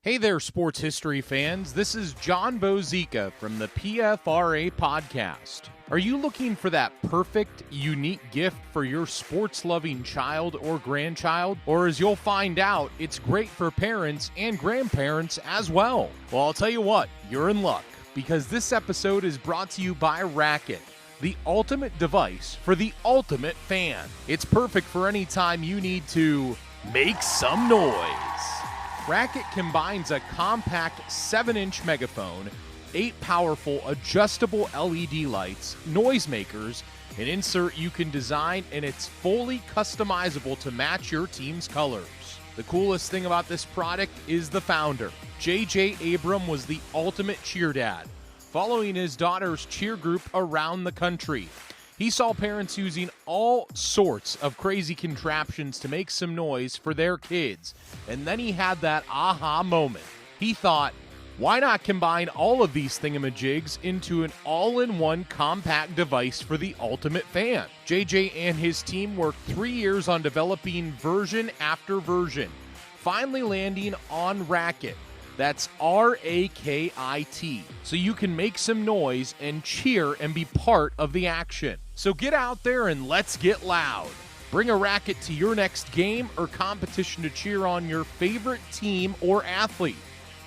Hey there, sports history fans. This is John Bozica from the PFRA podcast. Are you looking for that perfect, unique gift for your sports-loving child or grandchild? Or as you'll find out, it's great for parents and grandparents as well. Well, I'll tell you what, you're in luck, because this episode is brought to you by Racket, the ultimate device for the ultimate fan. It's perfect for any time you need to make some noise. Racket combines a compact 7-inch megaphone, 8 powerful adjustable LED lights, noisemakers, an insert you can design, and it's fully customizable to match your team's colors. The coolest thing about this product is the founder. J.J. Abram was the ultimate cheer dad, following his daughter's cheer group around the country. He saw parents using all sorts of crazy contraptions to make some noise for their kids, and then he had that aha moment. He thought, why not combine all of these thingamajigs into an all-in-one compact device for the ultimate fan? JJ and his team worked 3 years on developing version after version, finally landing on Racket. That's R-A-K-I-T, so you can make some noise and cheer and be part of the action. So get out there and let's get loud. Bring a Racket to your next game or competition to cheer on your favorite team or athlete.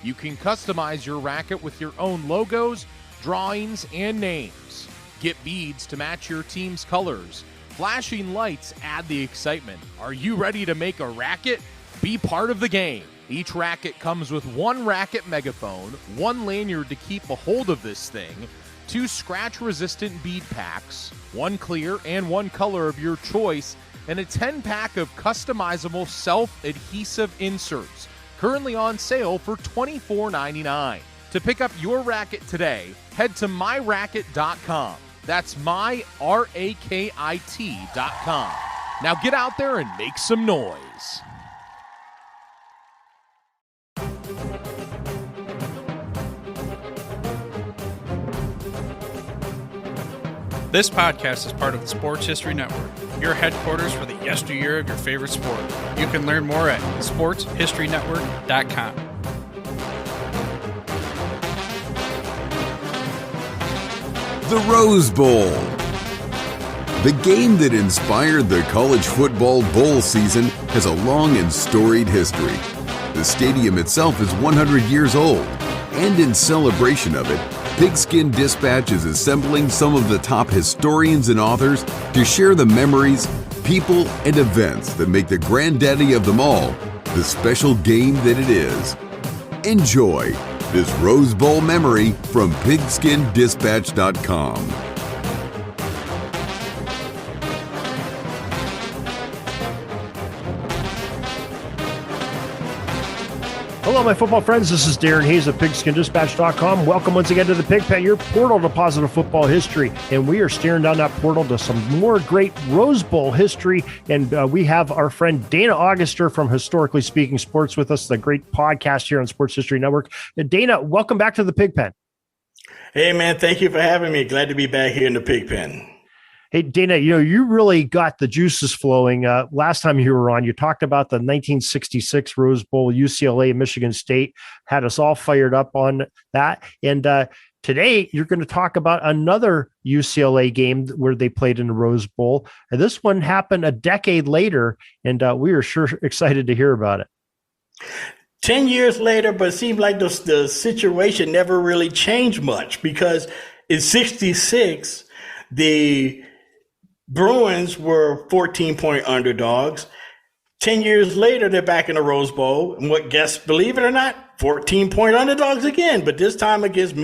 You can customize your Racket with your own logos, drawings, and names. Get beads to match your team's colors. Flashing lights add the excitement. Are you ready to make a Racket? Be part of the game. Each Racket comes with 1 Racket megaphone, 1 lanyard to keep a hold of this thing, 2 scratch-resistant bead packs, 1 clear and 1 color of your choice, and a 10-pack of customizable self-adhesive inserts, currently on sale for $24.99. To pick up your Racket today, head to myracket.com. That's myracket.com. Now get out there and make some noise. This podcast is part of the Sports History Network, your headquarters for the yesteryear of your favorite sport. You can learn more at sportshistorynetwork.com. The Rose Bowl. The game that inspired the college football bowl season has a long and storied history. The stadium itself is 100 years old, and in celebration of it, Pigskin Dispatch is assembling some of the top historians and authors to share the memories, people, and events that make the granddaddy of them all the special game that it is. Enjoy this Rose Bowl memory from pigskindispatch.com. Hello, my football friends. This is Darren Hayes of PigskinDispatch.com. Welcome once again to the Pig Pen, your portal to positive football history. And we are staring down that portal to some more great Rose Bowl history. And we have our friend Dana Auguster from Historically Speaking Sports with us, the great podcast here on Sports History Network. Dana, welcome back to the Pig Pen. Hey, man. Thank you for having me. Glad to be back here in the Pig Pen. Hey, Dana, you really got the juices flowing. Last time you were on, you talked about the 1966 Rose Bowl, UCLA, Michigan State, had us all fired up on that. And today you're going to talk about another UCLA game where they played in the Rose Bowl. And this one happened a decade later, and we are sure excited to hear about it. 10 years later, but it seemed like the situation never really changed much, because in 66, the Bruins were 14-point underdogs. 10 years later, they're back in the Rose Bowl. And what guests, believe it or not, 14-point underdogs again, but this time against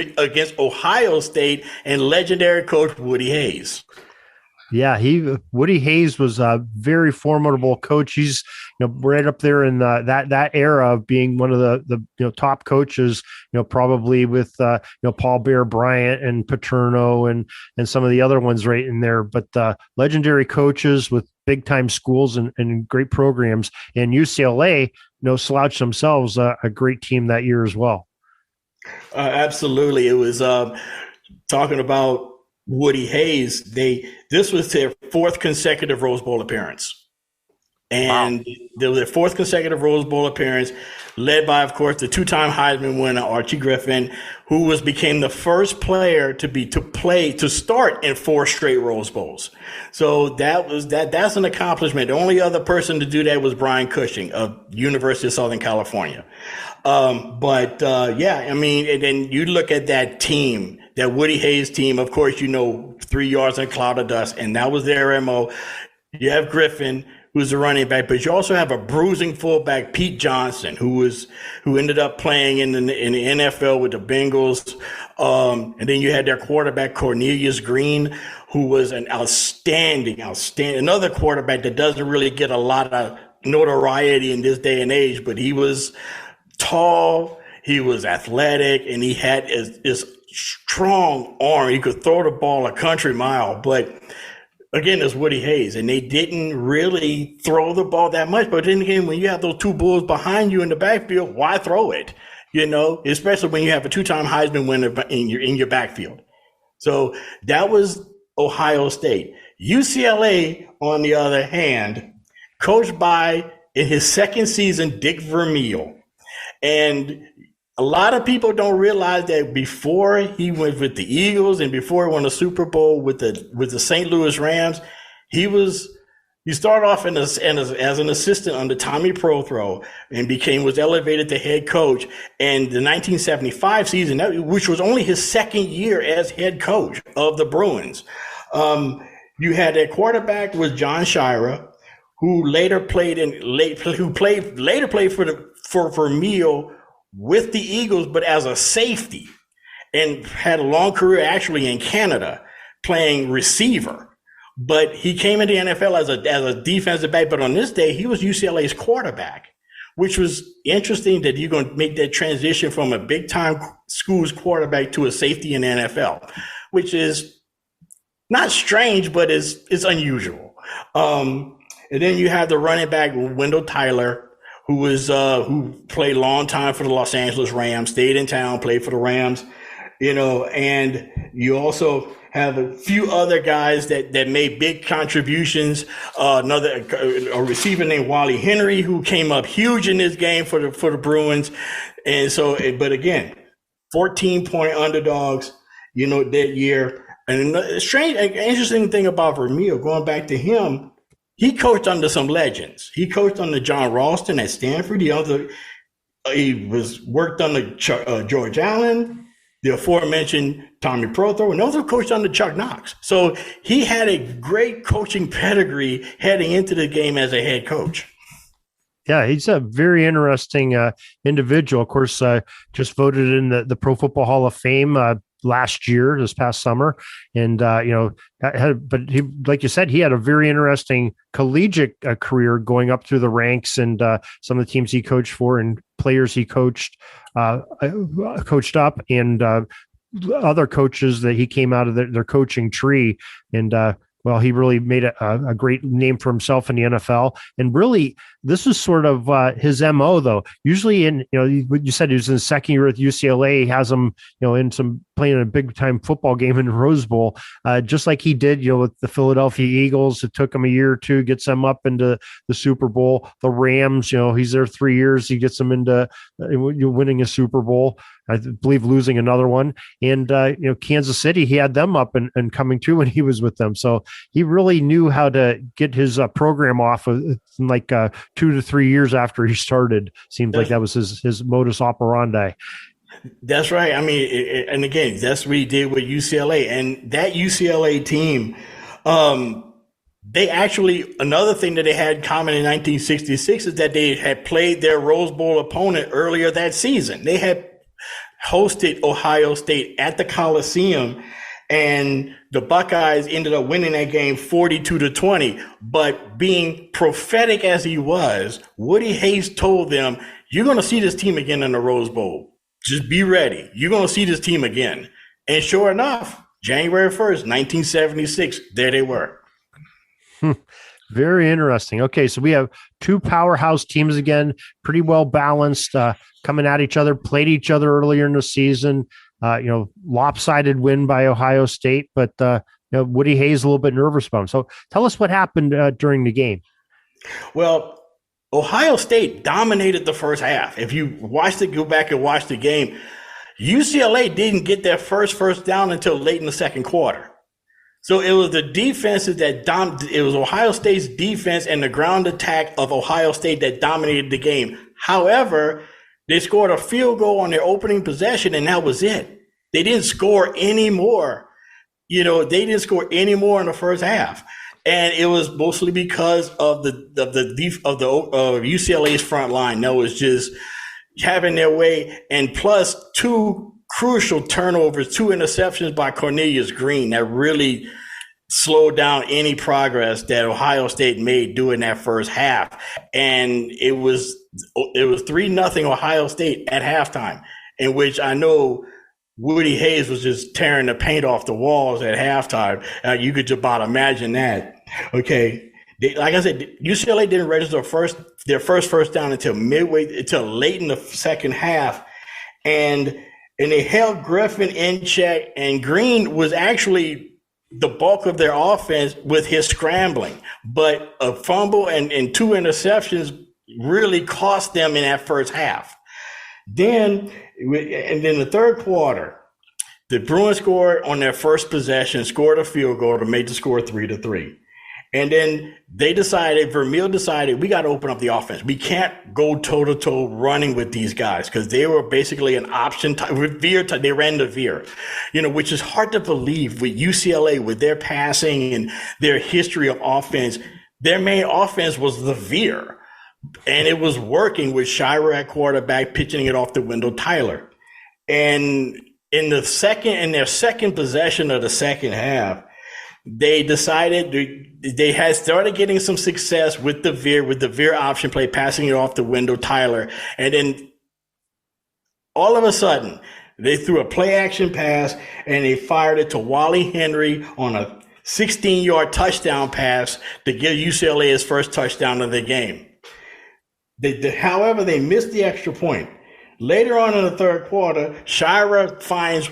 Ohio State and legendary coach Woody Hayes. Yeah, Woody Hayes was a very formidable coach. He's right up there in that era of being one of the top coaches. Probably with Paul Bear Bryant and Paterno and some of the other ones right in there. But legendary coaches with big time schools and great programs. And UCLA, slouched themselves a great team that year as well. Absolutely, it was talking about Woody Hayes. This was their 4th consecutive Rose Bowl appearance. And there was their fourth consecutive Rose Bowl appearance, led by, of course, the two-time Heisman winner Archie Griffin, who became the first player to start in 4 straight Rose Bowls. So that's an accomplishment. The only other person to do that was Brian Cushing of University of Southern California. Yeah, I mean, and then you look at that team, that Woody Hayes team, of course, 3 yards in a cloud of dust, and that was their MO. You have Griffin, who's the running back, but you also have a bruising fullback, Pete Johnson, who ended up playing in the NFL with the Bengals. And then you had their quarterback, Cornelius Green, who was an outstanding, another quarterback that doesn't really get a lot of notoriety in this day and age, but he was tall, he was athletic, and he had this strong arm. He could throw the ball a country mile, but again, it's Woody Hayes, and they didn't really throw the ball that much. But then again, when you have those two bulls behind you in the backfield, why throw it? Especially when you have a two-time Heisman winner in your backfield. So that was Ohio State. UCLA, on the other hand, coached by, in his second season, Dick Vermeil. And a lot of people don't realize that before he went with the Eagles and before he won the Super Bowl with the St. Louis Rams, he started off as an assistant under Tommy Prothro and was elevated to head coach. And the 1975 season, which was only his second year as head coach of the Bruins, you had a quarterback was John Shira, who later played for Vermeil with the Eagles, but as a safety, and had a long career actually in Canada playing receiver. But he came into the NFL as a defensive back. But on this day, he was UCLA's quarterback, which was interesting that you're going to make that transition from a big time school's quarterback to a safety in the NFL, which is not strange, but it's unusual. And then you have the running back, Wendell Tyler, who played a long time for the Los Angeles Rams, stayed in town, played for the Rams, and you also have a few other guys that made big contributions. A receiver named Wally Henry, who came up huge in this game for the Bruins. And so, but again, 14-point underdogs, that year. And an interesting thing about Vermeil, going back to him, he coached under some legends. He coached under John Ralston at Stanford. He worked under George Allen, the aforementioned Tommy Prothro, and also coached under Chuck Knox. So he had a great coaching pedigree heading into the game as a head coach. Yeah, he's a very interesting individual. Of course, just voted in the Pro Football Hall of Fame this past summer. And, but he, like you said, he had a very interesting collegiate career going up through the ranks, and some of the teams he coached for and players he coached up, and other coaches that he came out of their coaching tree. And, he really made a great name for himself in the NFL. And really, this is sort of his MO, though. Usually you said he was in his second year at UCLA, he has him, playing a big time football game in the Rose Bowl, just like he did, with the Philadelphia Eagles. It took him a year or two, gets them up into the Super Bowl. The Rams, he's there 3 years. He gets them into winning a Super Bowl, I believe losing another one. And, Kansas City, he had them up and coming too when he was with them. So he really knew how to get his program off of 2 to 3 years after he started. Seems like that was his modus operandi. That's right. I mean, and again, that's what he did with UCLA. And that UCLA team, they actually, another thing that they had in common in 1966 is that they had played their Rose Bowl opponent earlier that season. They had hosted Ohio State at the Coliseum, and the Buckeyes ended up winning that game 42-20. But being prophetic as he was, Woody Hayes told them, "You're going to see this team again in the Rose Bowl. Just be ready. You're going to see this team again." And sure enough, January 1st, 1976, there they were. Very interesting. Okay, so we have two powerhouse teams again, pretty well balanced, coming at each other, played each other earlier in the season. Lopsided win by Ohio State, but Woody Hayes a little bit nervous about him. So tell us what happened during the game. Well, Ohio State dominated the first half. If you go back and watch the game, UCLA didn't get their first down until late in the second quarter. So it was the defenses it was Ohio State's defense and the ground attack of Ohio State that dominated the game. However, they scored a field goal on their opening possession, and that was it. They didn't score any more. They didn't score any more in the first half. And it was mostly because of the UCLA's front line that was just having their way, and plus two crucial turnovers, two interceptions by Cornelius Green that really slowed down any progress that Ohio State made during that first half. And it was 3-0 Ohio State at halftime, in which I know Woody Hayes was just tearing the paint off the walls at halftime. You could just about imagine that. Okay. Like I said, UCLA didn't register their first down until late in the second half. And they held Griffin in check, and Green was actually the bulk of their offense with his scrambling. But a fumble and two interceptions really cost them in that first half. Then the third quarter, the Bruins scored on their first possession, scored a field goal to make the score 3-3. And then Vermeil decided, we got to open up the offense. We can't go toe-to-toe running with these guys because they were basically an option. They ran the veer, which is hard to believe with UCLA, with their passing and their history of offense. Their main offense was the veer, and it was working with Shira at quarterback, pitching it off to Wendell Tyler. And in their second possession of the second half, they decided they had started getting some success with the veer option play, passing it off to Wendell Tyler. And then all of a sudden, they threw a play action pass and they fired it to Wally Henry on a 16-yard touchdown pass to give UCLA his first touchdown of the game. However, they missed the extra point. Later on in the third quarter, Shira finds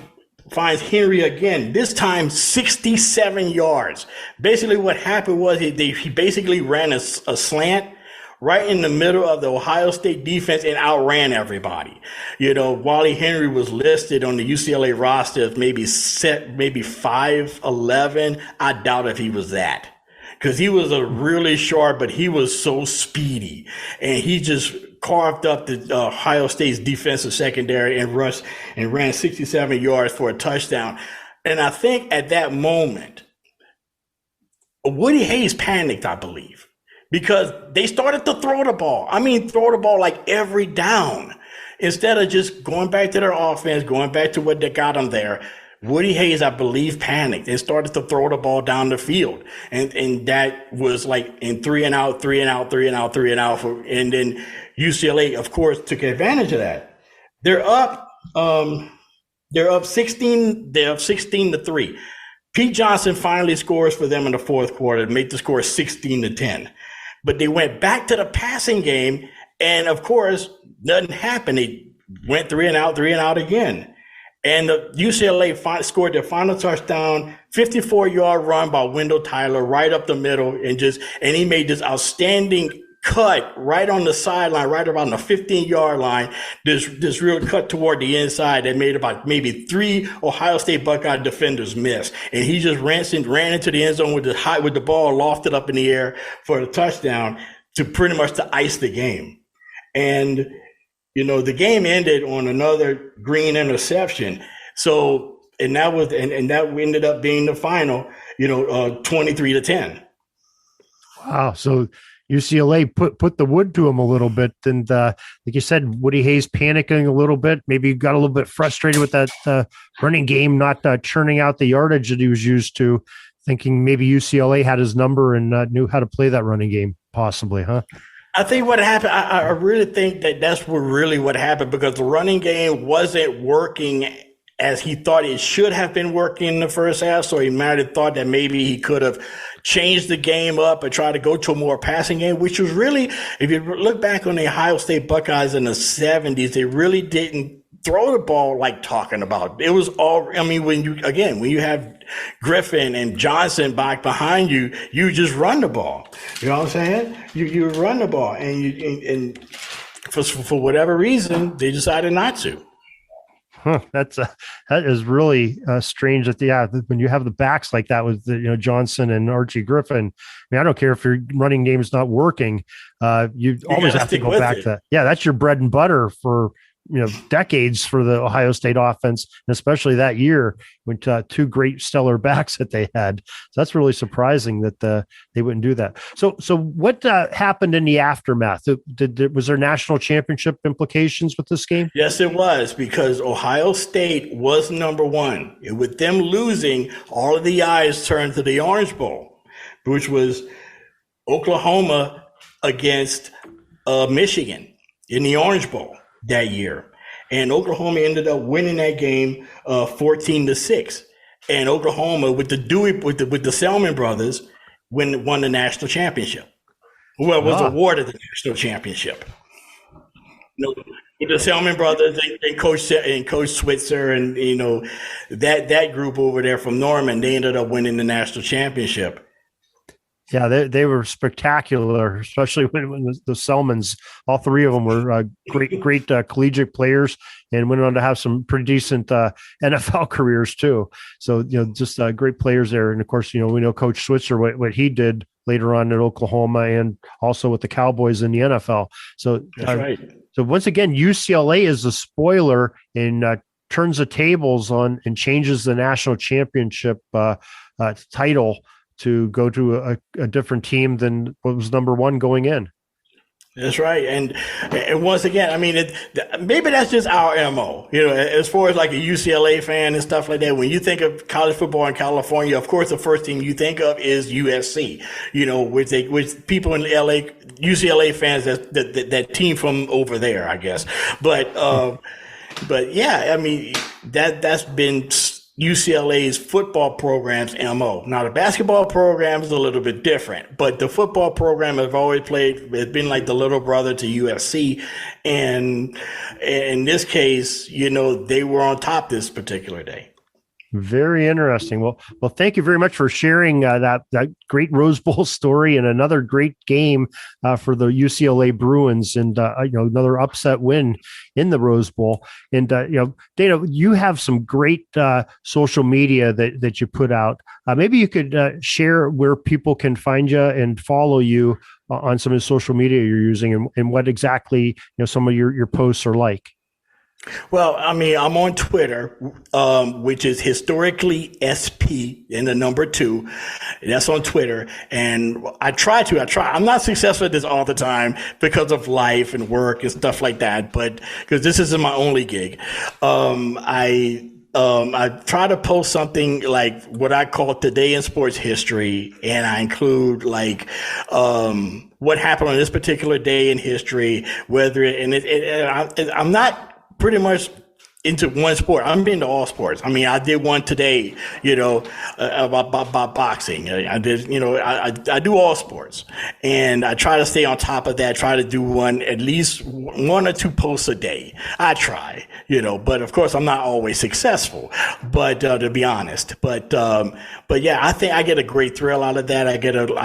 Henry again, this time 67 yards. Basically what happened was he basically ran a slant right in the middle of the Ohio State defense and outran everybody. Wally Henry was listed on the UCLA roster as maybe 5'11". I doubt if he was that, because he was a really sharp, but he was so speedy, and he just carved up the Ohio State's defensive secondary and ran 67 yards for a touchdown. And I think at that moment, Woody Hayes panicked, I believe, because they started to throw the ball. Throw the ball like every down. Instead of just going back to their offense, going back to what they got them there, Woody Hayes, I believe, panicked and started to throw the ball down the field. And that was like in 3 and out. And then UCLA, of course, took advantage of that. They're up 16-3. Pete Johnson finally scores for them in the fourth quarter to make the score 16-10. But they went back to the passing game, and of course, nothing happened. They went 3 and out again. And the UCLA scored their final touchdown, 54-yard run by Wendell Tyler right up the middle, and he made this outstanding cut right on the sideline, right around the 15-yard line. This real cut toward the inside that made about maybe 3 Ohio State Buckeye defenders miss. And he just ran into the end zone with the ball lofted up in the air for the touchdown to pretty much to ice the game. And the game ended on another Green interception. So, and that ended up being the final, 23-10. Wow. So UCLA put the wood to him a little bit. And like you said, Woody Hayes panicking a little bit, maybe got a little bit frustrated with that running game, not churning out the yardage that he was used to, thinking maybe UCLA had his number and knew how to play that running game, possibly, huh? I think what happened, I really think that's what happened, because the running game wasn't working as he thought it should have been working in the first half. So he might have thought that maybe he could have changed the game up and tried to go to a more passing game, which was really, if you look back on the Ohio State Buckeyes in the 70s, they really didn't throw the ball like talking about. It was all, I mean, when you have Griffin and Johnson back behind you, you just run the ball. You know what I'm saying? You run the ball, and for whatever reason, they decided not to. That is really strange. That when you have the backs like that with Johnson and Archie Griffin. I mean, I don't care if your running game is not working. You always have to go back to that's your bread and butter for decades for the Ohio State offense, and especially that year when two great stellar backs that they had. So that's really surprising that they wouldn't do that. So what happened in the aftermath? Was there national championship implications with this game? Yes, it was, because Ohio State was number one. And with them losing, all of the eyes turned to the Orange Bowl, which was Oklahoma against Michigan in the Orange Bowl that year. And Oklahoma ended up winning that game 14-6. And Oklahoma with the Selman brothers won the national championship. Well, was awarded the national championship. With the Selman brothers and Coach Switzer and that group over there from Norman, they ended up winning the national championship. Yeah, they were spectacular, especially when the Selmans, all three of them were great collegiate players and went on to have some pretty decent NFL careers too. So, just great players there. And of course, we know Coach Switzer, what he did later on at Oklahoma and also with the Cowboys in the NFL. So that's right. So once again, UCLA is the spoiler and turns the tables on and changes the national championship title to go to a different team than what was number one going in. That's right. And once again, I mean, maybe that's just our MO, as far as like a UCLA fan and stuff like that. When you think of college football in California, of course, the first team you think of is USC, which people in LA, UCLA fans, that team from over there, I guess. But yeah, I mean, that's been UCLA's football program's MO. Now, the basketball program is a little bit different, but the football program has been like the little brother to USC. And in this case, they were on top this particular day. Very interesting. Well, thank you very much for sharing that great Rose Bowl story and another great game for the UCLA Bruins and another upset win in the Rose Bowl. And Dana, you have some great social media that you put out. Maybe you could share where people can find you and follow you on some of the social media you're using and what exactly some of your posts are like. Well, I mean, I'm on Twitter, which is historically SP and the number 2. That's on Twitter. And I try. I'm not successful at this all the time because of life and work and stuff like that. But because this isn't my only gig, I try to post something like what I call Today in Sports History. And I include what happened on this particular day in history, I'm not pretty much into one sport. I'm into all sports. I mean, I did one today, about boxing. I did, I do all sports, and I try to stay on top of that. Try to do at least 1 or 2 posts a day. I try, but of course I'm not always successful. But to be honest, but yeah, I think I get a great thrill out of that. I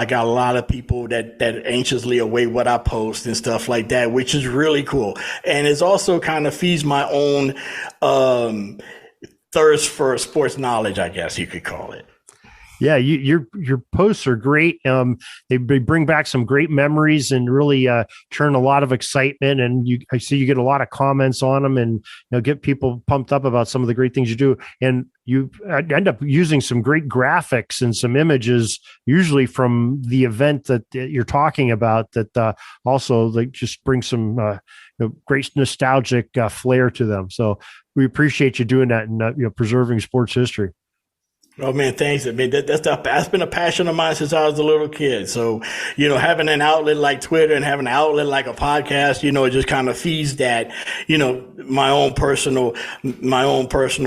got a lot of people that anxiously await what I post and stuff like that, which is really cool, and it's also kind of feeds my own thirst for sports knowledge, I guess you could call it. Yeah, your posts are great. They bring back some great memories and really turn a lot of excitement. And I see you get a lot of comments on them, and get people pumped up about some of the great things you do. And you end up using some great graphics and some images, usually from the event that you're talking about. That also just bring some great nostalgic flair to them. So we appreciate you doing that and preserving sports history. Oh man, thanks. I mean, that's been a passion of mine since I was a little kid. So, having an outlet like Twitter and having an outlet like a podcast, it just kind of feeds that, my own personal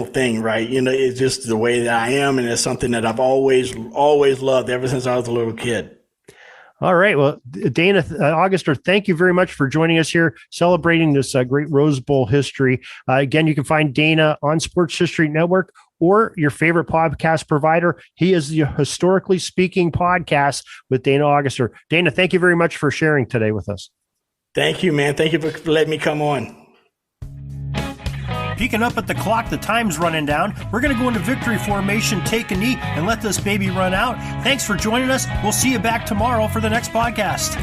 thing, right? It's just the way that I am. And it's something that I've always loved ever since I was a little kid. All right. Well, Dana, Auguster, thank you very much for joining us here, celebrating this great Rose Bowl history. Again, you can find Dana on Sports History Network or your favorite podcast provider. He is the Historically Speaking podcast with Dana Auguster. Dana, thank you very much for sharing today with us. Thank you, man. Thank you for letting me come on. Peeking up at the clock, the time's running down. We're going to go into victory formation, take a knee, and let this baby run out. Thanks for joining us. We'll see you back tomorrow for the next podcast.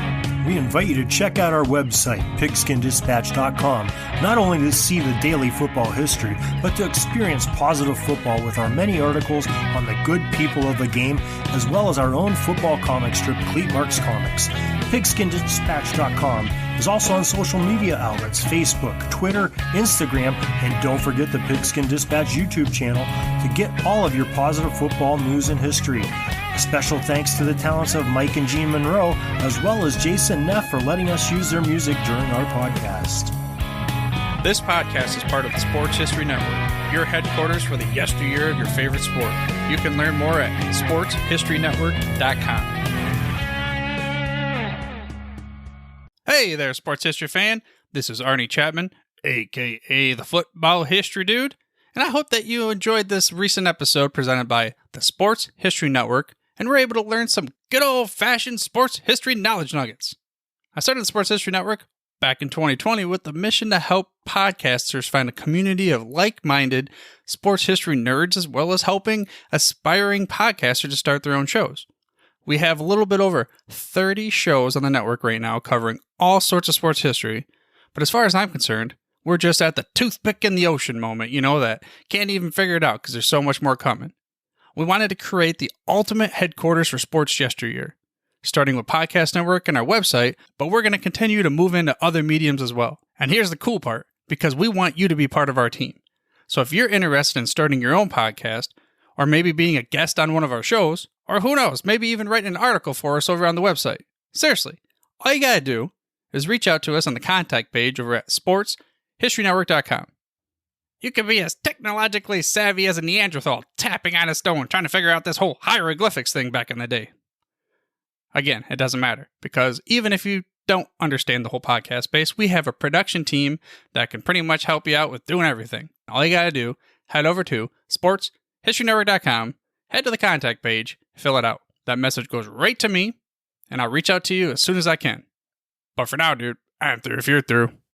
We invite you to check out our website, pigskindispatch.com, not only to see the daily football history, but to experience positive football with our many articles on the good people of the game, as well as our own football comic strip, Cleat Marks Comics. Pigskindispatch.com is also on social media outlets, Facebook, Twitter, Instagram, and don't forget the Pigskin Dispatch YouTube channel to get all of your positive football news and history. A special thanks to the talents of Mike and Jean Monroe, as well as Jason Neff for letting us use their music during our podcast. This podcast is part of the Sports History Network, your headquarters for the yesteryear of your favorite sport. You can learn more at sportshistorynetwork.com. Hey there, sports history fan. This is Arnie Chapman, a.k.a. the Football History Dude, and I hope that you enjoyed this recent episode presented by the Sports History Network and were able to learn some good old-fashioned sports history knowledge nuggets. I started the Sports History Network back in 2020 with the mission to help podcasters find a community of like-minded sports history nerds, as well as helping aspiring podcasters to start their own shows. We have a little bit over 30 shows on the network right now covering all sorts of sports history, but as far as I'm concerned, we're just at the toothpick in the ocean moment, that can't even figure it out because there's so much more coming. We wanted to create the ultimate headquarters for sports yesteryear, starting with Podcast Network and our website, but we're going to continue to move into other mediums as well. And here's the cool part, because we want you to be part of our team. So if you're interested in starting your own podcast, or maybe being a guest on one of our shows, or who knows, maybe even writing an article for us over on the website. Seriously, all you gotta do is reach out to us on the contact page over at sportshistorynetwork.com. You can be as technologically savvy as a Neanderthal tapping on a stone trying to figure out this whole hieroglyphics thing back in the day. Again, it doesn't matter, because even if you don't understand the whole podcast space, we have a production team that can pretty much help you out with doing everything. All you gotta do, head over to sportshistorynetwork.com, head to the contact page, fill it out. That message goes right to me, and I'll reach out to you as soon as I can. But for now, dude, I'm through if you're through.